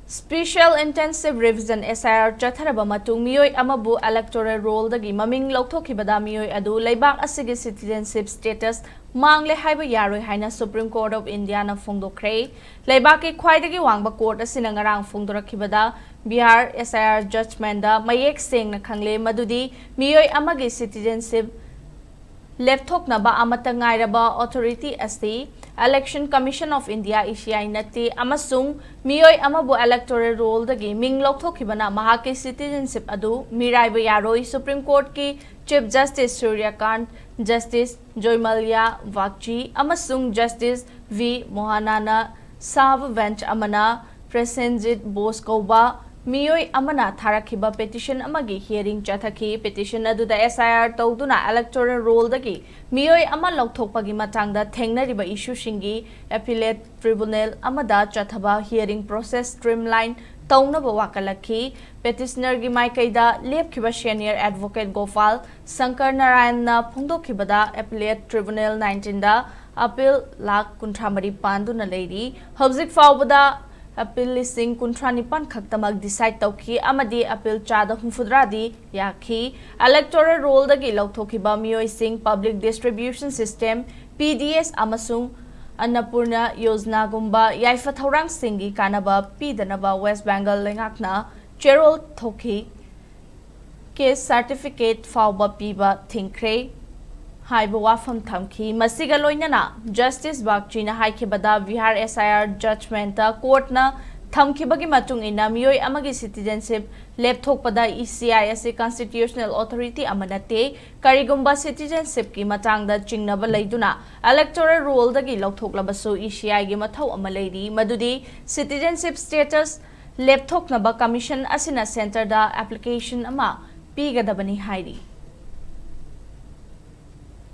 Special Intensive Revision SIR Chatharaba matung Meeoi amabu Electoral roll dagi Maming Louthokhibada Meeoi adu leibak asigi citizenship status Mangle Haiba Yaroi haina Supreme Court of India na phongdokre leibak ki khwaidagi wangba court asina ngarang phongdorakhibada Bihar SIR judgment da mayek sengna khangle madudi Meeoi amagi citizenship Lepthoknaba amata ngairaba authority asi Election Commission of India ECI nati amasung Meeoi amabu electoral roll dagi ming Louthokhibana mahaki citizenship adu miraiba yaroi Supreme Court ki Chief Justice Suryakant Justice Joymalia Vakchi amasung Justice V Mohanana Sav bench amana Presenjit Bose Kauba Meeoi amana tharakhiba petition amagi hearing chathaki petition aduda SIR tawduna electoral roll dagi Meeoi ama lauthokpagi matangda thengnariba issue shingi appellate tribunal amada chathaba hearing process streamline tawnaba wakalakhi petitioner gi maikaida lepkhiba senior advocate Gopal Shankar Narayan na phongdokhibada appellate tribunal 19 da appeal lakh kunthamari panduna leiri hobjik fawbada appeal listing kuntranipan khaktamag decide tauki amadi appeal chada humfudradi yakhi electoral roll dagi lauthokhiba Meeoi sing public distribution system PDS amasung Annapurna Yojana gumba yaifa thaurang singi kanaba pidanaba West Bengal lengakna cherol thoki case certificate fawba piba thingkre Haiba wafam thamki masiga loinana Justice Bakchina haikibada Bihar SIR judgment ta court na thamkibagi matung ina Meeoi amagi citizenship lepthokpada ECI ase constitutional authority amanate karigumba citizenship ki matangda chingnaba leiduna electoral roll dagi lauthoklabasu ECI gi mathau amaleiri madudi citizenship status lepthoknaba commission asina center da application ama pigadabani hairi